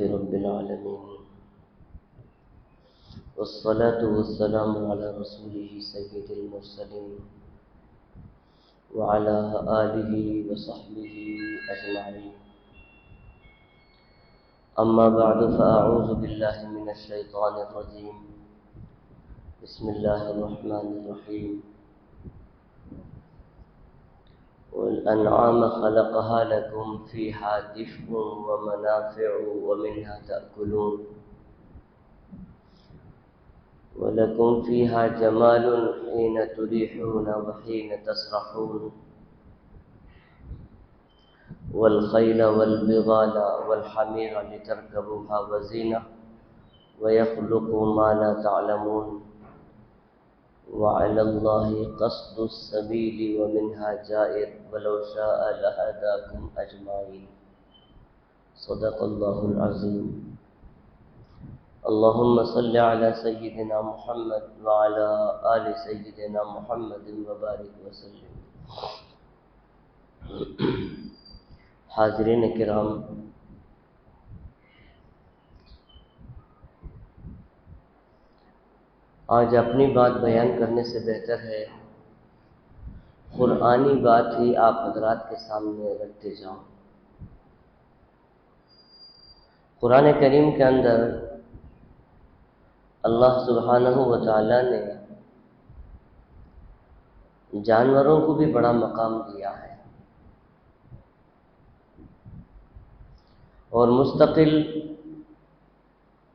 رب العالمين، والصلاة والسلام على رسوله سيد المرسلين وعلى آله وصحبه أجمعين. أما بعد، فأعوذ بالله من الشيطان الرجيم. بسم الله الرحمن الرحيم. والأنعام خلقها لكم فيها دفء ومنافع ومنها تأكلون ولكم فيها جمال حين تريحون وحين تسرحون والخيل والبغال والحمير لتركبوها وزينة ويخلق ما لا تعلمون وعلى الله قصد السبيل ومنها جائر ولو شاء لهداكم أجمعين. صدق الله العظيم. اللهم صل على سيدنا محمد وعلى آل سيدنا محمد وبارك وسلم. حاضرین کرام، آج اپنی بات بیان کرنے سے بہتر ہے قرآنی بات ہی آپ حضرات کے سامنے رکھتے جاؤں. قرآن کریم کے اندر اللہ سبحانہ و تعالیٰ نے جانوروں کو بھی بڑا مقام دیا ہے اور مستقل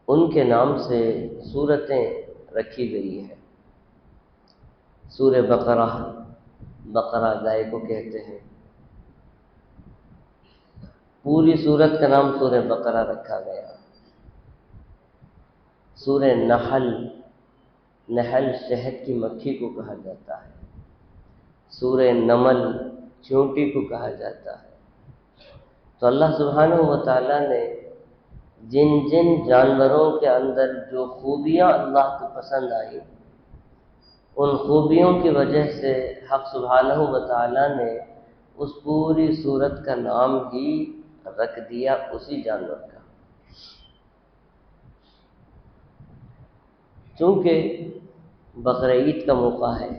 ان کے نام سے سورتیں رکھی گئی ہیں. سورہ بقرہ، بقرہ گائے کو کہتے ہیں. پوری سورت کا نام سورہ بقرہ رکھا گیا. سورہ نحل، نحل شہد کی مکھی کو کہا جاتا ہے. سورہ نمل چونٹی کو کہا جاتا ہے. تو اللہ سبحانہ و تعالیٰ نے جن جن جانوروں کے اندر جو خوبیاں اللہ کو پسند آئی، ان خوبیوں کی وجہ سے حق سبحانہ و تعالیٰ نے اس پوری سورت کا نام ہی رکھ دیا اسی جانور کا. چونکہ بقرعید کا موقع ہے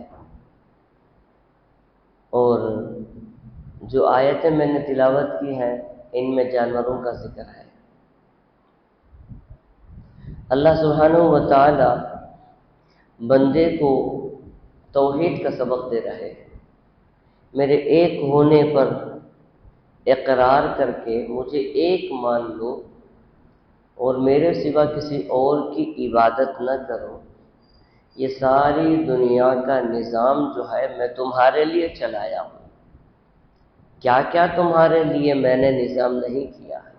اور جو آیتیں میں نے تلاوت کی ہیں ان میں جانوروں کا ذکر ہے. اللہ سبحانہ و تعالی بندے کو توحید کا سبق دے رہے ہیں. میرے ایک ہونے پر اقرار کر کے مجھے ایک مان لو اور میرے سوا کسی اور کی عبادت نہ کرو. یہ ساری دنیا کا نظام جو ہے میں تمہارے لیے چلایا ہوں. کیا کیا تمہارے لیے میں نے نظام نہیں کیا ہے.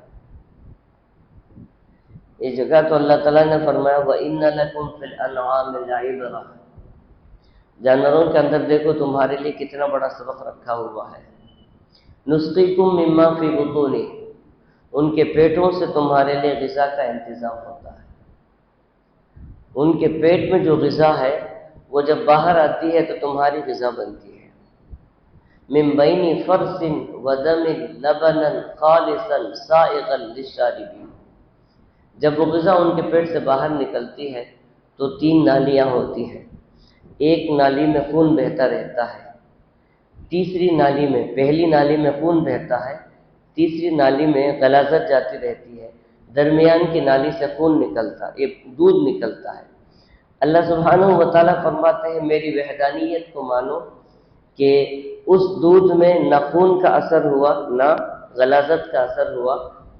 یہ جگہ تو اللہ تعالیٰ نے فرمایا وَإِنَّ لَكُمْ فِي الْأَنْعَامِ لَعِبْرَةً. جانوروں کے اندر دیکھو تمہارے لیے کتنا بڑا سبق رکھا ہوا ہے. نُسْقِيكُم مِّمَّا فِي بُطُونِهِ. ان کے پیٹوں سے تمہارے لیے غذا کا انتظام ہوتا ہے. ان کے پیٹ میں جو غذا ہے وہ جب باہر آتی ہے تو تمہاری غذا بنتی ہے. من بین فرث ودم لبنا خالصا سائغا للشاربین. جب وہ غذا ان کے پیٹ سے باہر نکلتی ہے تو 3 نالیاں ہوتی ہیں. ایک نالی میں خون بہتا رہتا ہے، تیسری نالی میں، پہلی نالی میں خون بہتا ہے، تیسری نالی میں غلاظت جاتی رہتی ہے، درمیان کی نالی سے خون نکلتا، یہ دودھ نکلتا ہے. اللہ سبحانہ و تعالیٰ فرماتے ہیں میری وحدانیت کو مانو کہ اس دودھ میں نہ خون کا اثر ہوا نہ غلاظت کا اثر ہوا،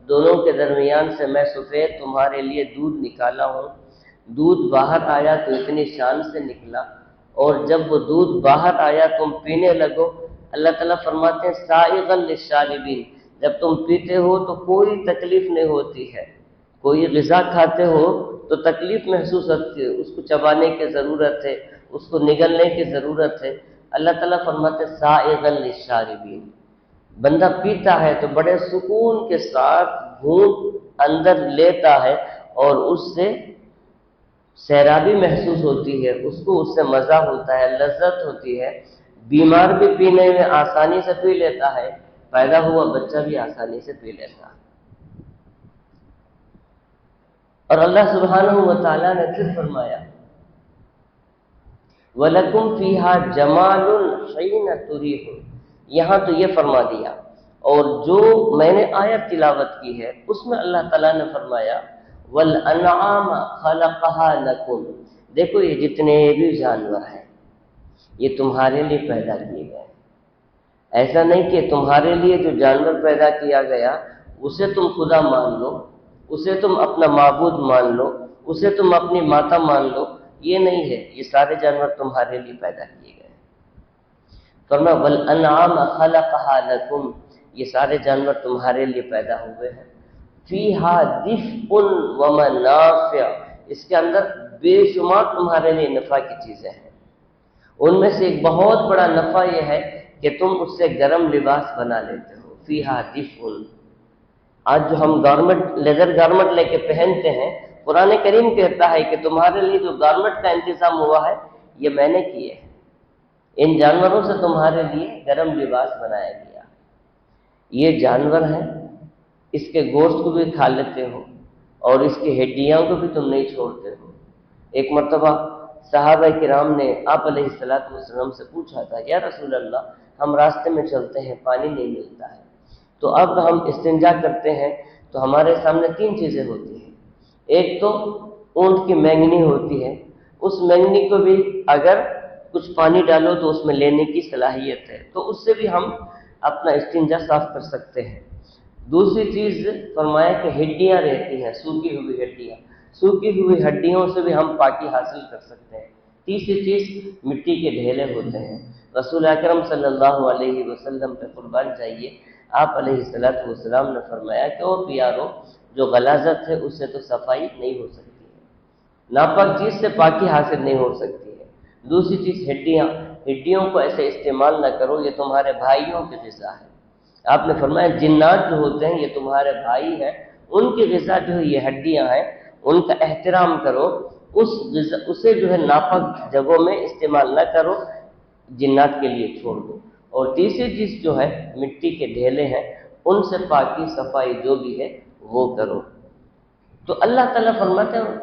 دونوں کے درمیان سے میں سفید تمہارے لیے دودھ نکالا ہوں. دودھ باہر آیا تو اتنی شان سے نکلا اور جب وہ دودھ باہر آیا تم پینے لگو. اللہ تعالیٰ فرماتے ہیں سائغا للشاربین. جب تم پیتے ہو تو کوئی تکلیف نہیں ہوتی ہے. کوئی غذا کھاتے ہو تو تکلیف محسوس ہوتی ہے، اس کو چبانے کی ضرورت ہے، اس کو نگلنے کی ضرورت ہے. اللہ تعالیٰ فرماتے ہیں سائغا للشاربین. بندہ پیتا ہے تو بڑے سکون کے ساتھ گھونٹ اندر لیتا ہے اور اس سے سیرابی محسوس ہوتی ہے، اس کو اس سے مزہ ہوتا ہے، لذت ہوتی ہے. بیمار بھی پینے میں آسانی سے پی لیتا ہے، پیدا ہوا بچہ بھی آسانی سے پی لیتا ہے. اور اللہ سبحانہ و تعالیٰ نے پھر فرمایا وَلَكُمْ فِيهَا جَمَالٌ حِينَ تُرِيحُونَ، یہاں تو یہ فرما دیا، اور جو میں نے آیت تلاوت کی ہے اس میں اللہ تعالیٰ نے فرمایا وَالْأَنْعَامَ خَلَقَهَا لَكُمْ، دیکھو یہ جتنے بھی جانور ہیں یہ تمہارے لیے پیدا کیے گئے ہیں۔ ایسا نہیں کہ تمہارے لیے جو جانور پیدا کیا گیا اسے تم خدا مان لو، اسے تم اپنا معبود مان لو، اسے تم اپنی ماتا مان لو، یہ نہیں ہے، یہ سارے جانور تمہارے لیے پیدا کیے گئے ہیں۔ فرمایا وَالْأَنْعَامَ خَلَقَهَا لَكُمْ، یہ سارے جانور تمہارے لیے پیدا ہوئے ہیں۔ فِيهَا دِفْءٌ وَمَنَافِعُ، اس کے اندر بے شمار تمہارے لیے نفع کی چیزیں ہیں۔ ان میں سے ایک بہت بڑا نفع یہ ہے کہ تم اس سے گرم لباس بنا لیتے ہو۔ فِيهَا دِفْءٌ، آج جو ہم گارمنٹ، لیدر گارمنٹ لے کے پہنتے ہیں، قرآن کریم کہتا ہے کہ تمہارے لیے جو گارمنٹ کا انتظام ہوا ہے یہ میں نے کیے ہیں، ان جانوروں سے تمہارے لیے گرم لباس بنایا گیا۔ یہ جانور ہیں، اس کے گوشت کو بھی کھا لیتے ہو اور اس کی ہڈیاں کو بھی تم نہیں چھوڑتے ہو۔ ایک مرتبہ صحابہ کرام نے آپ علیہ الصلوۃ والسلام سے پوچھا تھا یا رسول اللہ، ہم راستے میں چلتے ہیں پانی نہیں ملتا ہے، تو اب ہم استنجا کرتے ہیں تو ہمارے سامنے تین چیزیں ہوتی ہیں، ایک تو اونٹ کی مینگنی ہوتی ہے، اس مینگنی کو بھی اگر کچھ پانی ڈالو تو اس میں لینے کی صلاحیت ہے، تو اس سے بھی ہم اپنا استنجا صاف کر سکتے ہیں۔ دوسری چیز فرمایا کہ ہڈیاں رہتی ہیں، سوکھی ہوئی ہڈیاں، سوکھی ہوئی ہڈیوں سے بھی ہم پاکی حاصل کر سکتے ہیں۔ تیسری چیز مٹی کے ڈھیلے ہوتے ہیں۔ رسول اکرم صلی اللہ علیہ وسلم پہ قربان جائیے، آپ علیہ الصلوۃ والسلام نے فرمایا کہ او پیارو، جو غلاظت ہے اس سے تو صفائی نہیں ہو سکتی ہے، ناپاک چیز سے پاکی حاصل نہیں ہو سکتی ہے۔ دوسری چیز ہڈیوں کو ایسے استعمال نہ کرو، یہ تمہارے بھائیوں کی غذا ہے۔ آپ نے فرمایا جنات جو ہوتے ہیں یہ تمہارے بھائی ہیں، ان کی غذا جو ہے یہ ہڈیاں ہیں، ان کا احترام کرو، اسے جو ہے ناپاک جگہوں میں استعمال نہ کرو، جنات کے لیے چھوڑ دو۔ اور تیسری چیز جو ہے مٹی کے ڈھیلے ہیں، ان سے پاکی صفائی جو بھی ہے وہ کرو۔ تو اللہ تعالیٰ فرماتے ہیں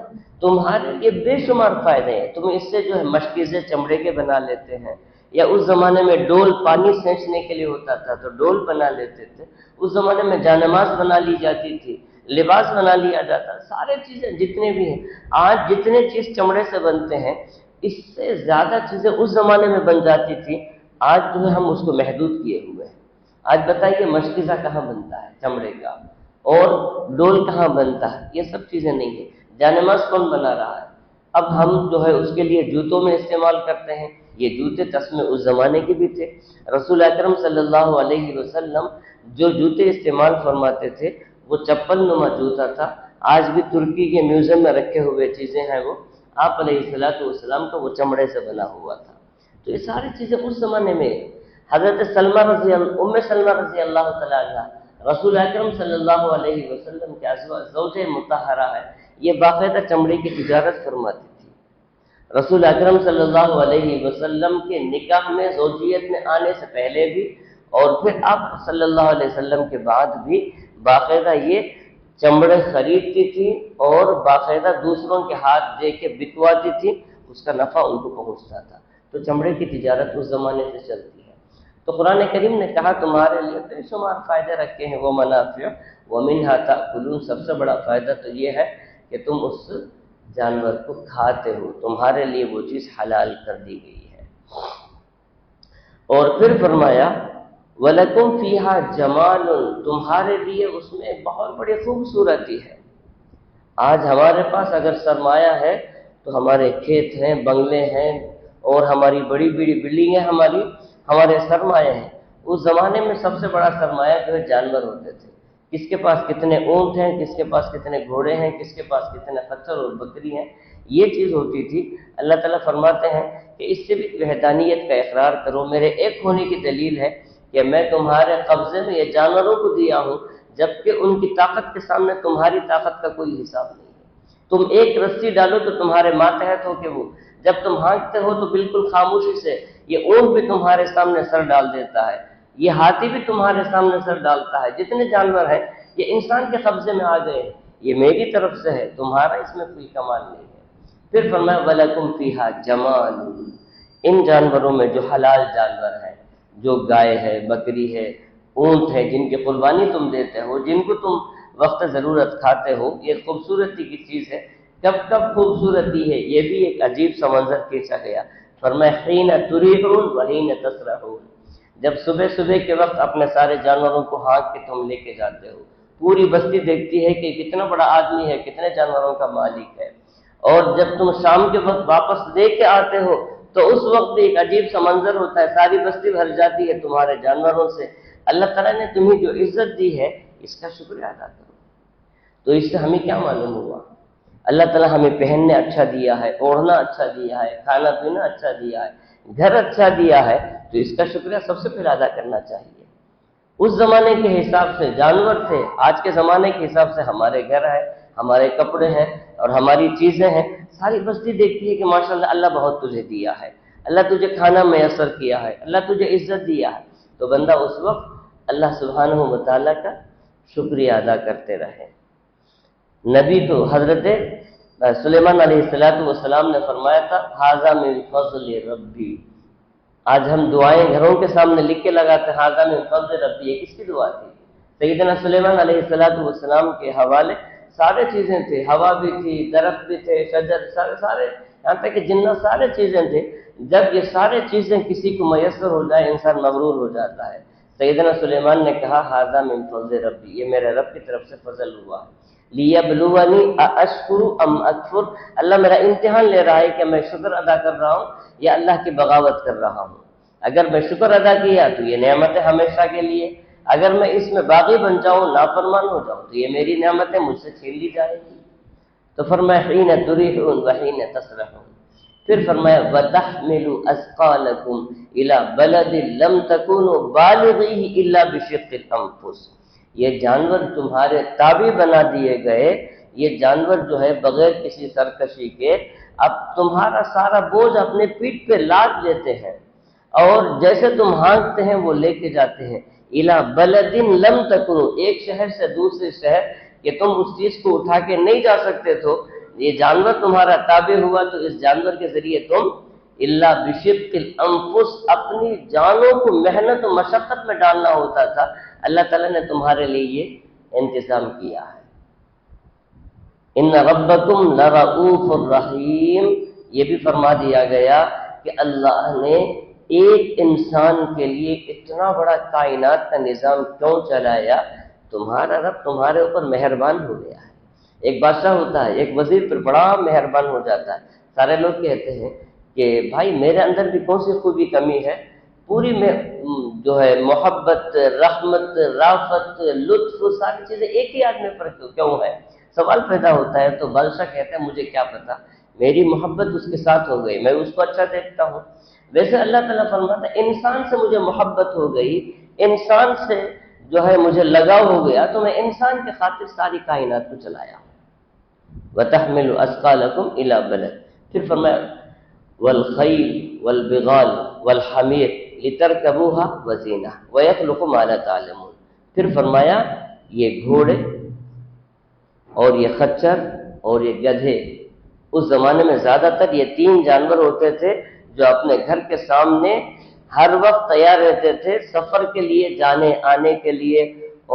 تمہارے لیے بے شمار فائدے ہیں، تم اس سے جو ہے مشکیزیں چمڑے کے بنا لیتے ہیں، یا اس زمانے میں ڈول پانی سینچنے کے لیے ہوتا تھا تو ڈول بنا لیتے تھے، اس زمانے میں جانماز بنا لی جاتی تھی، لباس بنا لیا جاتا، سارے چیزیں جتنے بھی ہیں، آج جتنے چیز چمڑے سے بنتے ہیں اس سے زیادہ چیزیں اس زمانے میں بن جاتی تھی، آج جو ہے ہم اس کو محدود کیے ہوئے ہیں۔ آج بتائیے مشکیزہ کہاں بنتا ہے چمڑے کا، اور ڈول کہاں بنتا ہے، یہ سب چیزیں نہیں ہیں۔ جانماز کون بنا رہا ہے؟ اب ہم جو ہے اس کے لیے جوتوں میں استعمال کرتے ہیں، یہ جوتے تسمے اس زمانے کے بھی تھے۔ رسول اکرم صلی اللہ علیہ وسلم جو جوتے استعمال فرماتے تھے وہ چپل نما جوتا تھا، آج بھی ترکی کے میوزیم میں رکھے ہوئے چیزیں ہیں، وہ آپ علیہ الصلوۃ والسلام کا وہ چمڑے سے بنا ہوا تھا۔ تو یہ ساری چیزیں اس زمانے میں، حضرت ام سلمہ رضی اللہ تعالیٰ عنہ رسول اکرم صلی اللہ علیہ وسلم کے زوجہ مطہرہ ہے، یہ باقاعدہ چمڑے کی تجارت فرماتی تھی۔ رسول اکرم صلی اللہ علیہ وسلم کے نکاح میں زوجیت میں آنے سے پہلے بھی اور پھر آپ صلی اللہ علیہ وسلم کے بعد بھی باقاعدہ یہ چمڑے خریدتی تھی اور باقاعدہ دوسروں کے ہاتھ دے کے بکواتی تھی، اس کا نفع ان کو پہنچتا تھا۔ تو چمڑے کی تجارت اس زمانے سے چلتی ہے۔ تو قرآن کریم نے کہا تمہارے لیے بے شمار فائدے رکھے ہیں، وہ منافع ومنہا تاکلون، سب سے بڑا فائدہ تو یہ ہے کہ تم اس جانور کو کھاتے ہو، تمہارے لیے وہ چیز حلال کر دی گئی ہے۔ اور پھر فرمایا وَلَكُمْ فِيهَا جَمَالٌ، تمہارے لیے اس میں ایک بہت بڑی خوبصورتی ہے۔ آج ہمارے پاس اگر سرمایہ ہے تو ہمارے کھیت ہیں، بنگلے ہیں اور ہماری بڑی بڑی بلڈنگیں ہمارے سرمایہ ہیں۔ اس زمانے میں سب سے بڑا سرمایہ جو ہے جانور ہوتے تھے، کس کے پاس کتنے اونٹ ہیں، کس کے پاس کتنے گھوڑے ہیں، کس کے پاس کتنے خچر اور بکری ہیں، یہ چیز ہوتی تھی۔ اللہ تعالیٰ فرماتے ہیں کہ اس سے بھی وحدانیت کا اقرار کرو، میرے ایک ہونے کی دلیل ہے کہ میں تمہارے قبضے میں یہ جانوروں کو دیا ہوں، جبکہ ان کی طاقت کے سامنے تمہاری طاقت کا کوئی حساب نہیں ہے۔ تم ایک رسی ڈالو تو تمہارے ماتحت ہو کہ وہ، جب تم ہانکتے ہو تو بالکل خاموشی سے یہ اونٹ بھی تمہارے سامنے سر ڈال دیتا ہے، یہ ہاتھی بھی تمہارے سامنے سر ڈالتا ہے، جتنے جانور ہیں یہ انسان کے قبضے میں آ گئے ہیں، یہ میری طرف سے ہے، تمہارا اس میں کوئی کمال نہیں ہے۔ پھر فرمایا وَلَكُمْ فِيهَا جَمَالٌ، ان جانوروں میں جو حلال جانور ہیں، جو گائے ہے، بکری ہے، اونٹ ہے، جن کی قربانی تم دیتے ہو، جن کو تم وقت ضرورت کھاتے ہو، یہ خوبصورتی کی چیز ہے۔ کب کب خوبصورتی ہے، یہ بھی ایک عجیب سا منظر کھینچا گیا۔ فرمایا حین تریحون وحین تسرحون، جب صبح صبح کے وقت اپنے سارے جانوروں کو ہانک کے تم لے کے جاتے ہو، پوری بستی دیکھتی ہے کہ کتنا بڑا آدمی ہے، کتنے جانوروں کا مالک ہے، اور جب تم شام کے وقت واپس لے کے آتے ہو تو اس وقت بھی ایک عجیب سا منظر ہوتا ہے، ساری بستی بھر جاتی ہے تمہارے جانوروں سے۔ اللہ تعالیٰ نے تمہیں جو عزت دی ہے اس کا شکریہ ادا کرو۔ تو اس سے ہمیں کیا معلوم ہوا؟ اللہ تعالیٰ ہمیں پہننے اچھا دیا ہے، اوڑھنا اچھا دیا ہے، کھانا پینا اچھا دیا ہے، گھر اچھا دیا ہے، تو اس کا شکریہ سب سے پہلے ادا کرنا چاہیے۔ اس زمانے کے حساب سے جانور تھے، آج کے زمانے کے حساب سے ہمارے گھر ہے، ہمارے کپڑے ہیں اور ہماری چیزیں ہیں، ساری بستی دیکھتی ہے کہ ماشاءاللہ اللہ بہت تجھے دیا ہے، اللہ تجھے کھانا میسر کیا ہے، اللہ تجھے عزت دیا ہے، تو بندہ اس وقت اللہ سبحانہ و تعالیٰ کا شکریہ ادا کرتے رہے۔ نبی تو حضرت سلیمان علیہ السلام نے فرمایا تھا ھذا من فضل ربی، آج ہم دعائیں گھروں کے سامنے لکھ کے لگاتے ہیں ھذا من فضل ربی، یہ کس کی دعا تھی؟ سیدنا سلیمان علیہ السلام کے حوالے سارے چیزیں تھے، ہوا بھی تھی، درخت بھی تھے، شجر، سارے یہاں تک کہ جنات، سارے چیزیں تھے۔ جب یہ سارے چیزیں کسی کو میسر ہو جائے انسان مغرور ہو جاتا ہے۔ سیدنا سلیمان نے کہا ھذا من فضل ربی، یہ میرے رب کی طرف سے فضل ہوا ہے۔ لیبلونی ااشکر ام اکفر، اللہ میرا امتحان لے رہا ہے کہ میں شکر ادا کر رہا ہوں یا اللہ کی بغاوت کر رہا ہوں۔ اگر میں شکر ادا کیا تو یہ نعمت ہے ہمیشہ کے لیے، اگر میں اس میں باغی بن جاؤں، نافرمان ہو جاؤں، تو یہ میری نعمت ہے، مجھ سے چھین لی جائے گی۔ تو فرمایا حین تریحون وحین تسرحون، پھر فرمایا وَتَحْمِلُ أَثْقَالَكُمْ إِلَى بَلَدٍ لَمْ تَكُونُوا بَالِغِيهِ إِلَّا بِشِقِّ الْأَنفُسِ، یہ جانور تمہارے تابع بنا دیے گئے، یہ جانور جو ہے بغیر کسی سرکشی کے اب تمہارا سارا بوجھ اپنے پیٹھ پہ لاد لیتے ہیں، اور جیسے تم ہانکتے ہیں وہ لے کے جاتے ہیں۔ اِلَى بَلَدٍ لَمْ تَكُونُوا، ایک شہر سے دوسرے شہر کہ تم اس چیز کو اٹھا کے نہیں جا سکتے تو یہ جانور تمہارا تابع ہوا، تو اس جانور کے ذریعے تم الا بشق الانفس، اپنی جانوں کو محنت و مشقت میں ڈالنا ہوتا تھا، اللہ تعالیٰ نے تمہارے لیے یہ انتظام کیا ہے۔ ان ربکم لرؤوف الرحیم، یہ بھی فرما دیا گیا کہ اللہ نے ایک انسان کے لیے اتنا بڑا کائنات کا نظام کیوں چلایا؟ تمہارا رب تمہارے اوپر مہربان ہو گیا ہے۔ ایک بادشاہ ہوتا ہے، ایک وزیر پر بڑا مہربان ہو جاتا ہے، سارے لوگ کہتے ہیں کہ بھائی میرے اندر بھی کون سی خوبی کمی ہے، پوری میں جو ہے محبت، رحمت، رافت، لطف، ساری چیزیں ایک ہی آدمی پر کیوں ہے؟ سوال پیدا ہوتا ہے۔ تو بادشاہ کہتا ہے مجھے کیا پتا، میری محبت اس کے ساتھ ہو گئی، میں اس کو اچھا دیکھتا ہوں۔ ویسے اللہ تعالیٰ فرماتا ہے انسان سے مجھے محبت ہو گئی، انسان سے جو ہے مجھے لگاؤ ہو گیا، تو میں انسان کے خاطر ساری کائنات کو چلایا ہوں۔ وَتَحْمِلُ أَثْقَالَكُمْ إِلَى بَلَدٍ، پھر فرمایا وَالْخَيْلِ وَالْبِغَالِ وَالْحَمِيرِ لِتَرْكَبُوهَا وَزِينَةً وَيَخْلُقُ مَا لَا تَعْلَمُونَ، پھر فرمایا یہ گھوڑے اور یہ خچر اور یہ گدھے، اس زمانے میں زیادہ تر یہ تین جانور ہوتے تھے جو اپنے گھر کے سامنے ہر وقت تیار رہتے تھے سفر کے لیے، جانے آنے کے لیے،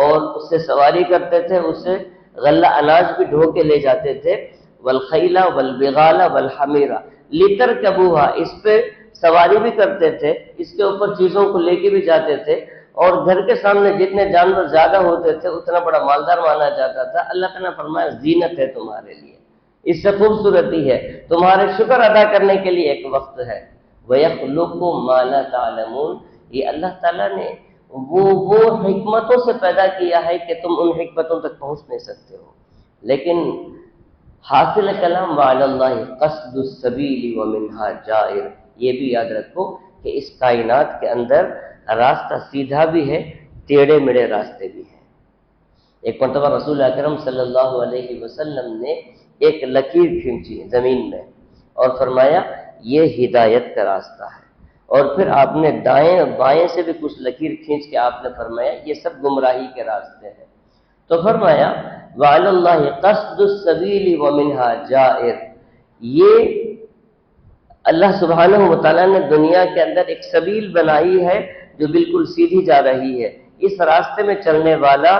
اور اس سے سواری کرتے تھے، اس سے غلہ اناج بھی ڈھو کے لے جاتے تھے۔ والخیل والبغال والحمیر لترکبوها، اس پہ سواری بھی کرتے تھے، اس کے اوپر چیزوں کو لے کے بھی جاتے تھے، اور گھر کے سامنے جتنے جانور زیادہ ہوتے تھے اتنا بڑا مالدار مانا جاتا تھا۔ اللہ تعالیٰ نے فرمایا زینت ہے تمہارے لیے، اس سے خوبصورتی ہے، تمہارے شکر ادا کرنے کے لیے ایک وقت ہے۔ وَيَخْلُقُ مَا لَا تَعْلَمُونَ، یہ اللہ تعالیٰ نے وہ حکمتوں سے پیدا کیا ہے کہ تم ان حکمتوں تک پہنچ نہیں سکتے ہو، لیکن حاصل کلام وَعَلَى اللَّهِ قَصْدُ السَّبِيلِ وَمِنْهَا جَائِرٌ، یہ بھی یاد رکھو کہ اس کائنات کے اندر راستہ سیدھا بھی ہے، ٹیڑھے میڑے راستے بھی ہیں۔ ایک مرتبہ رسول اکرم صلی اللہ علیہ وسلم نے ایک لکیر کھینچی زمین میں اور فرمایا یہ ہدایت کا راستہ ہے، اور پھر آپ نے دائیں اور بائیں سے بھی کچھ لکیر کھینچ کے آپ نے فرمایا یہ سب گمراہی کے راستے ہیں۔ تو فرمایا وَعَلَى اللَّهِ قَصْدُ السَّبِيلِ وَمِنْهَا جَائِرٌ، یہ اللہ سبحانہ و تعالیٰ نے دنیا کے اندر ایک سبیل بنائی ہے جو بالکل سیدھی جا رہی ہے۔ اس راستے میں چلنے والا،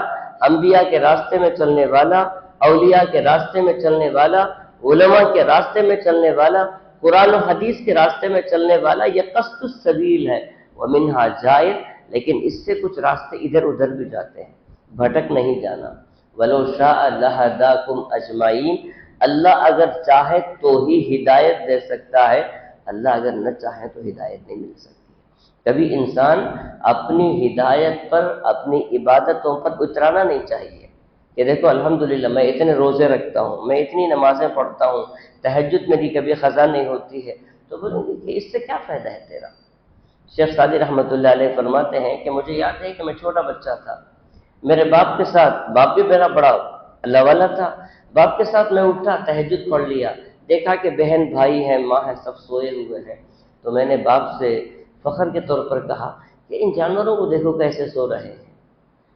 انبیاء کے راستے میں چلنے والا، اولیاء کے راستے میں چلنے والا، علماء کے راستے میں چلنے والا، قرآن و حدیث کے راستے میں چلنے والا، یہ قصد السبیل ہے۔ وَمِنْهَا جَائِرٌ، لیکن اس سے کچھ راستے ادھر ادھر بھی جاتے ہیں، بھٹک نہیں جانا۔ وَلَوْ شَاءَ لَهَدَاكُمْ أَجْمَعِينَ، اللہ اگر چاہے تو ہی ہدایت دے سکتا ہے، اللہ اگر نہ چاہے تو ہدایت نہیں مل سکتی۔ کبھی انسان اپنی ہدایت پر، اپنی عبادتوں پر اترانا نہیں چاہیے کہ دیکھو الحمدللہ میں اتنے روزے رکھتا ہوں، میں اتنی نمازیں پڑھتا ہوں، تہجد میری کبھی قضا نہیں ہوتی ہے، تو بولیں گے کہ اس سے کیا فائدہ ہے تیرا؟ شیخ سعدی رحمۃ اللہ علیہ فرماتے ہیں کہ مجھے یاد ہے کہ میں چھوٹا بچہ تھا، میرے باپ کے ساتھ، باپ بھی میرا بڑا اللہ والا تھا، باپ کے ساتھ میں اٹھا، تہجد پڑھ لیا، دیکھا کہ بہن بھائی ہیں، ماں ہے، سب سوئے ہوئے ہیں، تو میں نے باپ سے فخر کے طور پر کہا کہ ان جانوروں کو دیکھو کیسے سو رہے ہیں،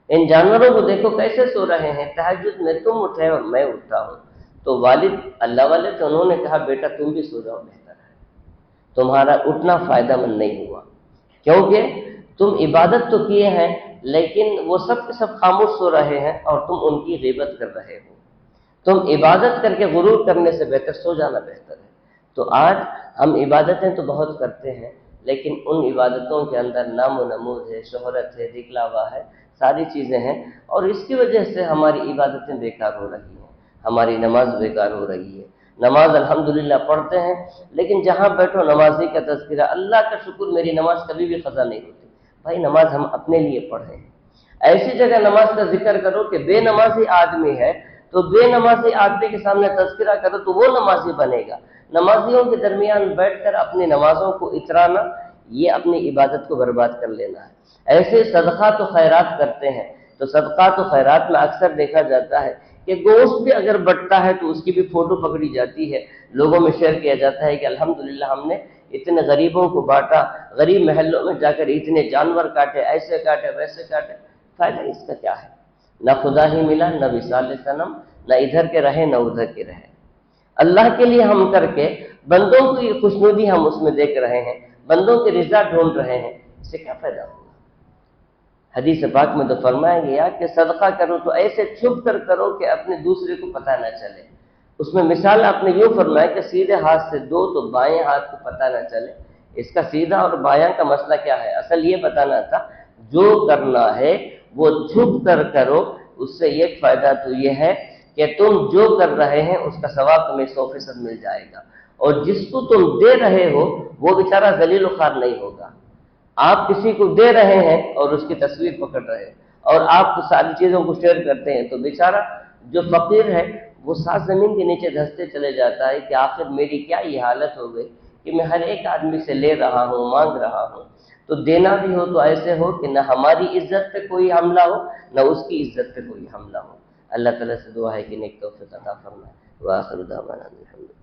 ان جانوروں کو دیکھو کیسے سو رہے ہیں، تہجد میں تم اٹھے اور میں اٹھا ہوں۔ تو والد اللہ والے تھے، انہوں نے کہا بیٹا تم بھی سو جاؤ، بہتر ہے، تمہارا اٹھنا فائدہ مند نہیں ہوا، کیونکہ تم عبادت تو کیے ہیں لیکن وہ سب کے سب خاموش سو رہے ہیں اور تم ان کی غیبت کر رہے ہو۔ تم عبادت کر کے غرور کرنے سے بہتر سو جانا بہتر ہے۔ تو آج ہم عبادتیں تو بہت کرتے ہیں، لیکن ان عبادتوں کے اندر نام و نمود ہے، شہرت ہے، دکھلاوا ہے، ساری چیزیں ہیں، اور اس کی وجہ سے ہماری عبادتیں بیکار ہو رہی ہیں، ہماری نماز بیکار ہو رہی ہے۔ نماز الحمدللہ پڑھتے ہیں، لیکن جہاں بیٹھو نمازی کا تذکرہ، اللہ کا شکر میری نماز کبھی بھی قضا نہیں ہوتی۔ بھائی نماز ہم اپنے لیے پڑھیں، ایسی جگہ نماز کا ذکر کرو کہ بے نمازی آدمی ہے تو بے نمازی آدمی کے سامنے تذکرہ کرو تو وہ نمازی بنے گا۔ نمازیوں کے درمیان بیٹھ کر اپنی نمازوں کو اترانا، یہ اپنی عبادت کو برباد کر لینا ہے۔ ایسے صدقات و خیرات کرتے ہیں، تو صدقات و خیرات میں اکثر دیکھا جاتا ہے کہ گوشت بھی اگر بٹتا ہے تو اس کی بھی فوٹو پکڑی جاتی ہے، لوگوں میں شیئر کیا جاتا ہے کہ الحمدللہ ہم نے اتنے غریبوں کو بانٹا، غریب محلوں میں جا کر اتنے جانور کاٹے، ایسے کاٹے ویسے کاٹے۔ فائدہ اس کا کیا ہے؟ نہ خدا ہی ملا، نہ وصال صنم، نہ ادھر کے رہے نہ ادھر کے رہے۔ اللہ کے لیے ہم کر کے بندوں کی خوشنودی ہم اس میں دیکھ رہے ہیں، بندوں کی رضا ڈھونڈ رہے ہیں، اس سے کیا فائدہ ہوگا؟ حدیث پاک میں تو فرمایا گیا کہ صدقہ کرو تو ایسے چھپ کر کرو کہ اپنے دوسرے کو پتہ نہ چلے۔ اس میں مثال آپ نے یوں فرمایا کہ سیدھے ہاتھ سے دو تو بائیں ہاتھ کو پتہ نہ چلے۔ اس کا سیدھا اور بایاں کا مسئلہ کیا ہے؟ اصل یہ بتانا تھا جو کرنا ہے وہ چھپ کر کرو، اس سے ایک فائدہ تو یہ ہے کہ تم جو کر رہے ہیں اس کا ثواب تمہیں 100% مل جائے گا، اور جس کو تم دے رہے ہو وہ بیچارہ ذلیل و خوار نہیں ہوگا۔ آپ کسی کو دے رہے ہیں اور اس کی تصویر پکڑ رہے ہیں اور آپ ساری چیزوں کو شیئر کرتے ہیں، تو بیچارہ جو فقیر ہے وہ سات زمین کے نیچے دھنستے چلے جاتا ہے کہ آخر میری کیا یہ حالت ہو گئی کہ میں ہر ایک آدمی سے لے رہا ہوں، مانگ رہا ہوں۔ تو دینا بھی ہو تو ایسے ہو کہ نہ ہماری عزت پہ کوئی حملہ ہو نہ اس کی عزت پہ کوئی حملہ ہو۔ اللہ تعالیٰ سے دعا ہے کہ نیک توفیق عطا فرمائے۔ وآخر دعوانا الحمدللہ۔